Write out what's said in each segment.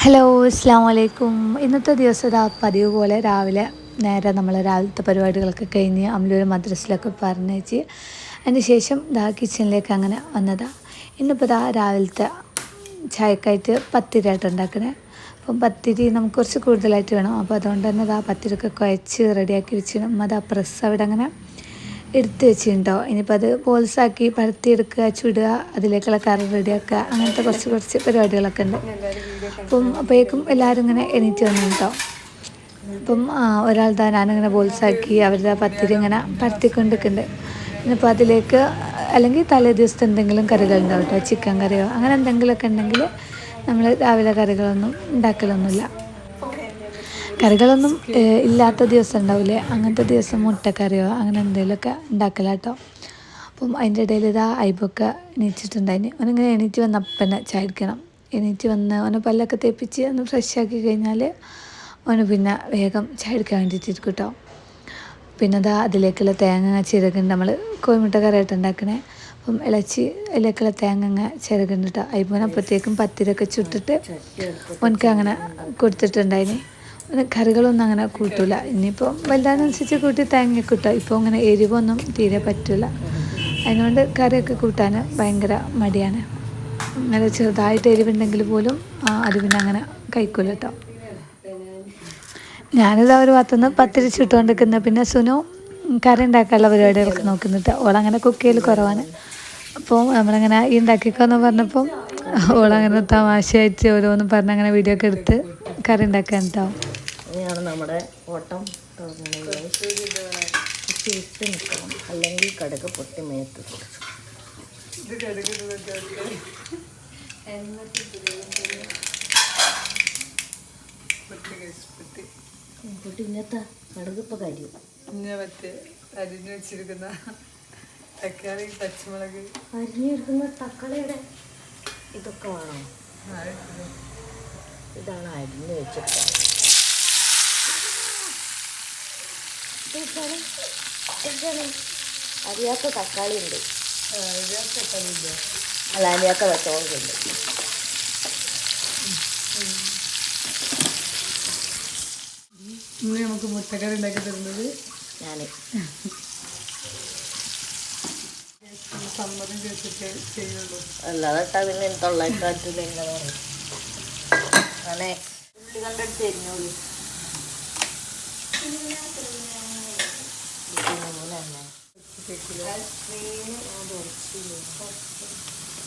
Hello അസ്സലാമു അലൈക്കും. ഇന്നത്തെ ദിവസം ഇതാ പതിവ് പോലെ നേരെ നമ്മൾ രാവിലത്തെ പരിപാടികളൊക്കെ കഴിഞ്ഞ് അമ്ലൂര് മദ്രസിലൊക്കെ പറഞ്ഞേച്ച് അതിന് ശേഷം കിച്ചണിലേക്ക് അങ്ങനെ വന്നതാണ്. ഇന്നിപ്പോൾ രാവിലത്തെ ചായക്കായിട്ട് പത്തിരിയായിട്ട് ഉണ്ടാക്കണേ. അപ്പം പത്തിരി നമുക്ക് കുറച്ച് കൂടുതലായിട്ട് വേണം. അപ്പോൾ അതുകൊണ്ട് തന്നെ പത്തിരിയൊക്കെ കുഴച്ച് റെഡിയാക്കി വെച്ച് പ്രസ് അവിടെ അങ്ങനെ എടുത്ത് വെച്ചിട്ടുണ്ടോ. ഇനിയിപ്പോൾ അത് ബോൾസാക്കി പരത്തിയെടുക്കുക, ചുടുക, അതിലേക്കുള്ള കറി റെഡിയാക്കുക, അങ്ങനത്തെ കുറച്ച് പരിപാടികളൊക്കെ ഉണ്ട്. അപ്പോഴേക്കും എല്ലാവരും ഇങ്ങനെ എണീറ്റ് വന്നു കേട്ടോ. ഒരാൾ ഞാനിങ്ങനെ ബോൾസാക്കി അവരുടെ പത്തിരി ഇങ്ങനെ പരത്തിക്കൊണ്ടിരിക്കുന്നുണ്ട്. ഇനിയിപ്പോൾ അതിലേക്ക് അല്ലെങ്കിൽ തലേ ദിവസത്തെ എന്തെങ്കിലും കറികളുണ്ടാവും കേട്ടോ, ചിക്കൻ കറിയോ അങ്ങനെ എന്തെങ്കിലുമൊക്കെ ഉണ്ടെങ്കിൽ നമ്മൾ രാവിലെ കറികളൊന്നും ഉണ്ടാക്കലൊന്നുമില്ല. കറികളൊന്നും ഇല്ലാത്ത ദിവസം ഉണ്ടാവില്ലേ, അങ്ങനത്തെ ദിവസം മുട്ടക്കറിയോ അങ്ങനെ എന്തെങ്കിലുമൊക്കെ ഉണ്ടാക്കലാട്ടോ. അതിൻ്റെ ഇടയിൽ അയ്ബൊക്കെ എണീച്ചിട്ടുണ്ടായിന്. അവനിങ്ങനെ എണീറ്റ് വന്ന് അപ്പനെ ചായ കുടിക്കണം. എണീറ്റ് വന്ന് അവനെ പല്ലൊക്കെ തേപ്പിച്ച് ഒന്ന് ഫ്രഷാക്കി കഴിഞ്ഞാൽ അവന് പിന്നെ വേഗം ചായ കുടിക്കാൻ വേണ്ടിയിട്ടിരിക്കും കേട്ടോ. പിന്നെ അതിലേക്കുള്ള തേങ്ങ ചിരകുണ്ട്, നമ്മൾ കോഴിമുട്ട കറിയായിട്ട് ഉണ്ടാക്കണേ. ഇളച്ചി അതിലേക്കുള്ള തേങ്ങ ചിരകുണ്ട്. അയ്ബോനപ്പോഴത്തേക്കും പത്തിരൊക്കെ ചുട്ടിട്ട് അവനക്ക് അങ്ങനെ കൊടുത്തിട്ടുണ്ടായിന്. കറികളൊന്നും അങ്ങനെ കൂട്ടില്ല. ഇനിയിപ്പോൾ വലുതാനനുസരിച്ച് കൂട്ടി തേങ്ങ കൂട്ടുക. ഇപ്പോൾ അങ്ങനെ എരിവൊന്നും തീരെ പറ്റില്ല. അതിനുകൊണ്ട് കറിയൊക്കെ കൂട്ടാൻ ഭയങ്കര മടിയാണ്. അങ്ങനെ ചെറുതായിട്ട് എരിവുണ്ടെങ്കിൽ പോലും അത് പിന്നെ അങ്ങനെ കഴിക്കില്ല കേട്ടോ. ഞാനിതാ ഒരു ഭാഗത്തുനിന്ന് പത്തിരി ചുട്ടുകൊണ്ടിരിക്കുന്നത്. പിന്നെ സുനു കറി ഉണ്ടാക്കാനുള്ള പരിപാടികളൊക്കെ നോക്കുന്നുണ്ട്. ഓളങ്ങനെ കുക്ക് ചെയ്യൽ കുറവാണ്. അപ്പോൾ നമ്മളിങ്ങനെ ഈ ഉണ്ടാക്കിക്കോന്ന് പറഞ്ഞപ്പോൾ ഓളങ്ങനെ തമാശയായിട്ട് ഓരോന്നും പറഞ്ഞങ്ങനെ വീഡിയോ ഒക്കെ എടുത്ത് കറി ഉണ്ടാക്കാൻ കേട്ടോ. ഇനിയാണ് നമ്മുടെ ഓട്ടം ഇട്ട് നിൽക്കണം, അല്ലെങ്കിൽ കടുക് പൊട്ടി മേത്ത് പൊട്ടി ഇന്നത്തെ കടുക് ഇപ്പോൾ കരിയും. അരിഞ്ഞു വെച്ചിരിക്കുന്ന തക്കാളി, പച്ചമുളക്, അരിഞ്ഞെടുക്കുന്ന തക്കാളിയുടെ ഇതൊക്കെ വേണം. ഇതാണ് അരിഞ്ഞു വെച്ചിട്ട് അറിയാത്ത തക്കാളി ഉണ്ട്. അല്ല, അറിയാത്ത പച്ചമുളകുണ്ട്. ഇന്ന് നമുക്ക് മുട്ടക്കറി ഉണ്ടാക്കി തരുന്നത് ഞാൻ സമ്മതം ചോദിച്ചിട്ട് ചെയ്യുള്ളൂ. അല്ലാതെ പിന്നെ തൊള്ളായിരത്തി എങ്ങനെ പറയും. അങ്ങനെ ഉള്ളി കണ്ടെടുത്ത് തരുന്നോളൂ.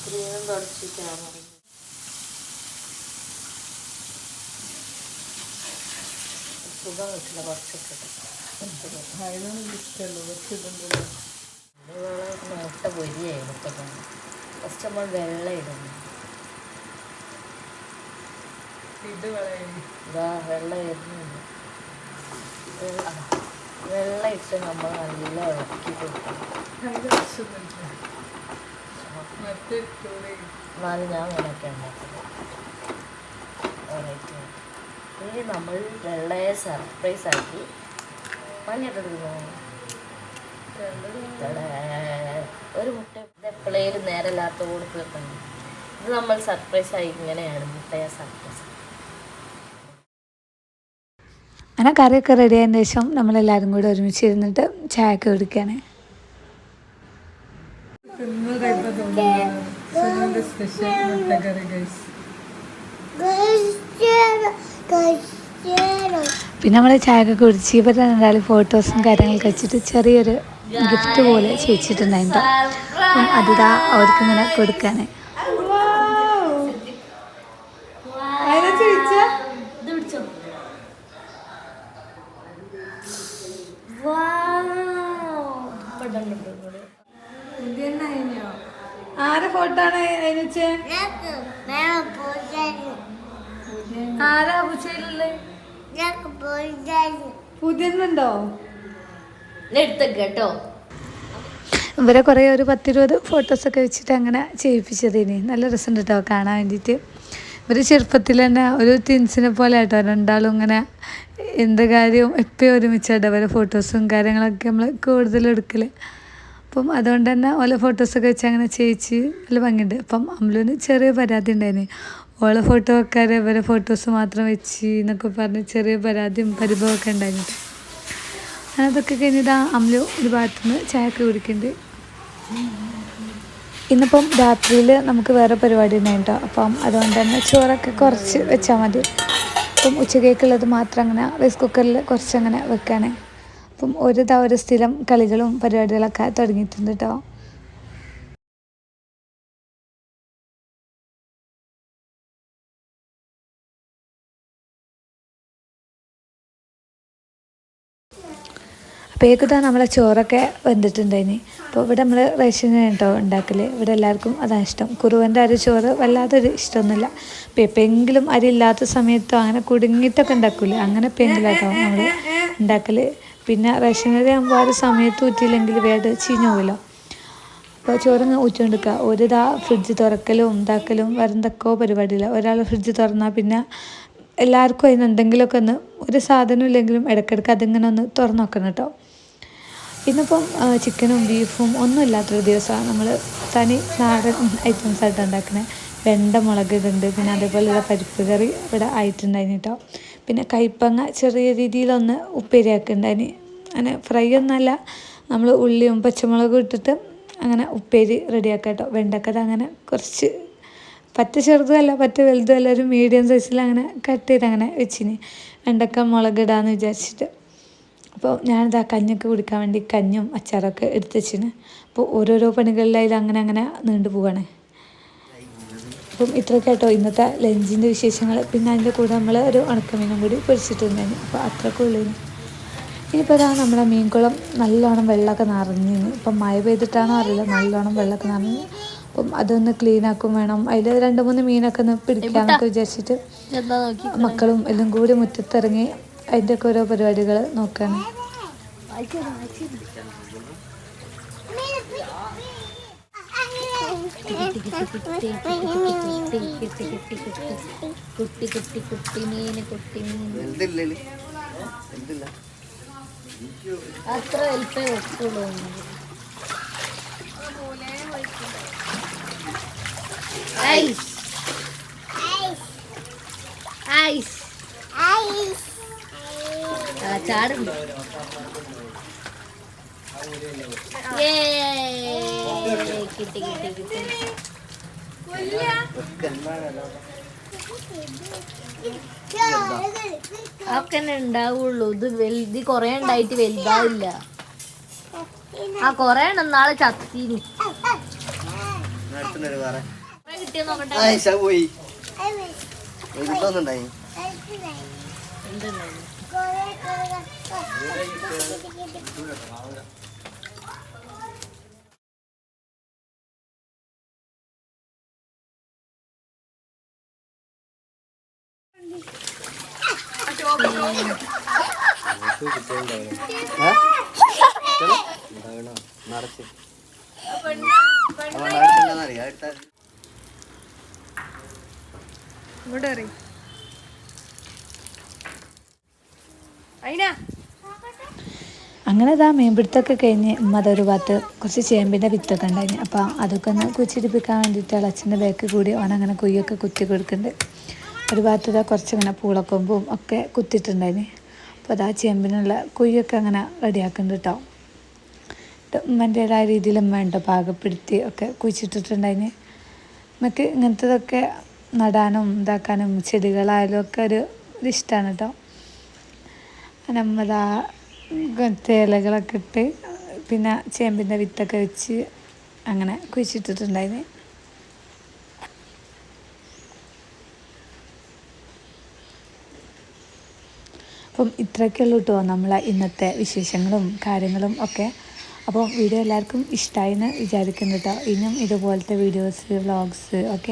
സ്ക്രീനും തുടച്ചിട്ടാണ് സുഖം കിട്ടില്ല. കുറച്ചൊക്കെ മുട്ട പൊരിയായിരുന്നു. ഫസ്റ്റ് നമ്മൾ വെള്ളം ഇടുന്നു. വെള്ളം വരുന്നുണ്ട്. വെള്ളം ഇട്ട് നമ്മൾ നല്ല ഇളക്കി കൊടുക്കണം. എന്നാലും ഞാൻ അങ്ങനെയൊക്കെ ഉണ്ടാക്കുന്നത്. ഇനി നമ്മൾ വെള്ളയെ സർപ്രൈസ് ആക്കി മഞ്ഞിട്ടെടുക്കുന്നു. ഒരു മുട്ട എപ്പോഴേലും നേരമില്ലാത്ത കൊടുത്ത് വെക്കണം. ഇത് നമ്മൾ സർപ്രൈസ് ആയി ഇങ്ങനെയാണ് മുട്ടയെ സർപ്രൈസ്. അങ്ങനെ കറിയൊക്കെ റെഡി ആയതിന് ശേഷം നമ്മളെല്ലാവരും കൂടെ ഒരുമിച്ച് ഇരുന്നിട്ട് ചായയൊക്കെ കുടിക്കുകയാണ്. പിന്നെ നമ്മൾ ചായയൊക്കെ കുടിച്ച് ഇവരുടെ എന്തായാലും ഫോട്ടോസും കാര്യങ്ങളൊക്കെ വെച്ചിട്ട് ചെറിയൊരു ഗിഫ്റ്റ് പോലെ ചെയ്യിച്ചിട്ടുണ്ടായിരുന്നു. അതിതാ അവർക്കിങ്ങനെ കൊടുക്കാന്. ആരെ ഫോട്ടോ ആണ് അതിന്? ആരാ പുതിയുണ്ടോ? കേട്ടോ, ഇവരെ കുറേ ഒരു 10-20 ഫോട്ടോസൊക്കെ വെച്ചിട്ട് അങ്ങനെ ചെയ്യിപ്പിച്ചതിന് നല്ല രസമുണ്ട് കേട്ടോ കാണാൻ വേണ്ടിയിട്ട്. ഇവർ ചെറുപ്പത്തിൽ തന്നെ ഒരു ട്വിൻസിനെ പോലെ കേട്ടോ, രണ്ടാളും ഇങ്ങനെ എന്ത് കാര്യവും എപ്പോഴും ഒരുമിച്ചായിട്ട് അവരെ ഫോട്ടോസും കാര്യങ്ങളൊക്കെ നമ്മൾ കൂടുതലും എടുക്കൽ. അതുകൊണ്ട് തന്നെ ഓരോ ഫോട്ടോസൊക്കെ വെച്ച് അങ്ങനെ ചെയ്യിച്ച് നല്ല ഭംഗിയുണ്ട്. അമ്ലുവിന് ചെറിയ പരാതി ഉണ്ടായിന്. ഓളെ ഫോട്ടോ വെക്കാതെ ഇവരെ ഫോട്ടോസ് മാത്രം വെച്ച് എന്നൊക്കെ പറഞ്ഞ് ചെറിയ പരാതിയും പരിഭവമൊക്കെ ഉണ്ടായിരുന്നു. അതൊക്കെ കഴിഞ്ഞിട്ട് അമ്മലു ഒരു ഭാഗത്തുനിന്ന് ചായയൊക്കെ കുടിക്കുന്നുണ്ട്. ഇന്നിപ്പം രാത്രിയിൽ നമുക്ക് വേറെ പരിപാടി ഉണ്ടായിട്ടോ. അപ്പം അതുകൊണ്ട് തന്നെ ചോറൊക്കെ കുറച്ച് വെച്ചാൽ മതി. അപ്പം ഉച്ചക്കേക്കുള്ളത് മാത്രം അങ്ങനെ റൈസ് കുക്കറിൽ കുറച്ചങ്ങനെ വെക്കുകയാണ്. അപ്പം ഒരു സ്ഥിരം കളികളും പരിപാടികളൊക്കെ തുടങ്ങിയിട്ടുണ്ട് കേട്ടോ. അപ്പോഴേക്കും നമ്മളെ ചോറൊക്കെ വെന്തിട്ടുണ്ടായിനി. അപ്പോൾ ഇവിടെ നമ്മൾ റേഷൻ കേട്ടോ ഉണ്ടാക്കൽ. ഇവിടെ എല്ലാവർക്കും അതാണ് ഇഷ്ടം. കുറുവൻ്റെ അരി ചോറ് വല്ലാതൊരു ഇഷ്ടമൊന്നുമില്ല. അപ്പോൾ എപ്പോഴെങ്കിലും അരി ഇല്ലാത്ത സമയത്തോ അങ്ങനെ കുടുങ്ങിയിട്ടൊക്കെ ഉണ്ടാക്കില്ലേ, അങ്ങനെ എപ്പോഴെങ്കിലും കേട്ടോ നമ്മൾ ഉണ്ടാക്കൽ. പിന്നെ റേഷൻ അരി ആകുമ്പോൾ ആ ഒരു സമയത്ത് ഊറ്റിയില്ലെങ്കിൽ വേറെ ചീഞ്ഞു പോകുമല്ലോ. അപ്പോൾ ചോറിങ്ങ് ഊറ്റിക്കൊണ്ടിരിക്കുക. ഒരിതാ ഫ്രിഡ്ജ് തുറക്കലും ഉണ്ടാക്കലും വേറെന്തൊക്കെയോ പരിപാടിയില്ല. ഒരാൾ ഫ്രിഡ്ജ് തുറന്നാൽ പിന്നെ എല്ലാവർക്കും അതിന് എന്തെങ്കിലുമൊക്കെ ഒന്ന് ഒരു സാധനം ഇല്ലെങ്കിലും ഇടയ്ക്കിടയ്ക്ക് അതിങ്ങനെ ഒന്ന് തുറന്നു നോക്കണം കേട്ടോ. ഇന്നിപ്പം ചിക്കനും ബീഫും ഒന്നും ഇല്ലാത്തൊരു ദിവസമാണ്. നമ്മൾ തനി നാടൻ ഐറ്റംസ് ആയിട്ട് ഉണ്ടാക്കുന്നത്. വെണ്ട മുളക് ഇതുണ്ട്, പിന്നെ അതേപോലെയുള്ള പരിപ്പ് കറി ഇവിടെ ആയിട്ടുണ്ടായിന് കേട്ടോ. പിന്നെ കൈപ്പങ്ങ ചെറിയ രീതിയിലൊന്ന് ഉപ്പേരിയാക്കുന്നുണ്ടായിന്. അങ്ങനെ ഫ്രൈ ഒന്നുമല്ല, നമ്മൾ ഉള്ളിയും പച്ചമുളകും ഇട്ടിട്ട് അങ്ങനെ ഉപ്പേരി റെഡിയാക്കാം കേട്ടോ. വെണ്ടക്കത അങ്ങനെ കുറച്ച് പറ്റ ചെറുതുമല്ല പറ്റ വലുതുമല്ല, ഒരു മീഡിയം സൈസിൽ അങ്ങനെ കട്ട് ചെയ്ത് അങ്ങനെ വെച്ചിന്. വെണ്ടക്ക മുളകിടാന്ന് വിചാരിച്ചിട്ട്. അപ്പോൾ ഞാനിതാ കഞ്ഞൊക്കെ കുടിക്കാൻ വേണ്ടി കഞ്ഞും അച്ചാറൊക്കെ എടുത്ത് വെച്ചിന്. അപ്പോൾ ഓരോരോ പണികളിലായാലും അങ്ങനെ അങ്ങനെ നീണ്ടു പോവാണ്. അപ്പം ഇത്രയൊക്കെ കേട്ടോ ഇന്നത്തെ ലഞ്ചിൻ്റെ വിശേഷങ്ങൾ. പിന്നെ അതിൻ്റെ കൂടെ നമ്മൾ ഒരു ഉണക്കമീനും കൂടി പൊരിച്ചിട്ടുണ്ടായിരുന്നു. അപ്പോൾ അത്രയൊക്കെ ഉള്ളതിന്. ഇനിയിപ്പോൾ ഇതാ നമ്മുടെ മീൻകുളം നല്ലോണം വെള്ളമൊക്കെ നിറഞ്ഞിന്. ഇപ്പം മഴ പെയ്തിട്ടാണോ അറിയില്ല, നല്ലോണം വെള്ളമൊക്കെ നിറഞ്ഞു. അപ്പം അതൊന്ന് ക്ലീനാക്കും വേണം. അതിൽ 2-3 മീനൊക്കെ ഒന്ന് പിടിക്കാമെന്നൊക്കെ വിചാരിച്ചിട്ട് മക്കളും എല്ലാം കൂടി മുറ്റത്തിറങ്ങി അതിൻ്റെയൊക്കെ ഓരോ പരിപാടികൾ നോക്കുകയാണ്. അത്ര എളുപ്പേ വെക്കുള്ളൂ. ചാടുണ്ട്. കിട്ടി കിട്ടി കിട്ടി. അതൊക്കെ ഉണ്ടാവുള്ളൂ. ഇത് കൊറേ ഉണ്ടായിട്ട് വലുതാവില്ല. ആ കൊറേ നാളെ ചത്തീന്. കിട്ടിയ നോക്കട്ടെ. അങ്ങനെ ഇതാ മീൻപിടുത്തമൊക്കെ കഴിഞ്ഞ് അതൊരു ഭാഗത്ത് കുറച്ച് ചേമ്പിൻ്റെ വിത്തൊക്കെ ഉണ്ടായിന്. അപ്പോൾ അതൊക്കെ ഒന്ന് കുച്ചിരിപ്പിക്കാൻ വേണ്ടിയിട്ട് അച്ഛൻ്റെ ബാക്ക് കൂടി ഓനങ്ങനെ കുയ്യൊക്കെ കുത്തി കൊടുക്കുന്നുണ്ട്. ഒരു ഭാഗത്ത് ഇതാ കുറച്ചിങ്ങനെ പൂളക്കൊമ്പും ഒക്കെ കുത്തിയിട്ടുണ്ടായിന്. അപ്പോൾ അതാ ചേമ്പിനുള്ള കുയ്യൊക്കെ അങ്ങനെ റെഡിയാക്കുന്നുണ്ട് കേട്ടോ. ഉമ്മൻ്റേതായ രീതിയിൽ വേണ്ട പാകപ്പെടുത്തി ഒക്കെ കുഴിച്ചിട്ടിട്ടുണ്ടായിന്. നമുക്ക് ഇങ്ങനത്തതൊക്കെ നടാനും ഇതാക്കാനും ചെടികളായാലും ഒക്കെ ഒരു ഇഷ്ടമാണ് കേട്ടോ. നമ്മതാ ഇലകളൊക്കെ ഇട്ട് പിന്നെ ചേമ്പിൻ്റെ വിത്തൊക്കെ വെച്ച് അങ്ങനെ കുഴിച്ചിട്ടിട്ടുണ്ടായിന്. അപ്പം ഇത്രയൊക്കെയുള്ളൂ കേട്ടോ നമ്മളെ ഇന്നത്തെ വിശേഷങ്ങളും കാര്യങ്ങളും ഒക്കെ. അപ്പോൾ വീഡിയോ എല്ലാവർക്കും ഇഷ്ടമായി എന്ന് വിചാരിക്കുന്നു കേട്ടോ. ഇനിയും ഇതുപോലത്തെ വീഡിയോസ് വ്ളോഗ്സ് ഒക്കെ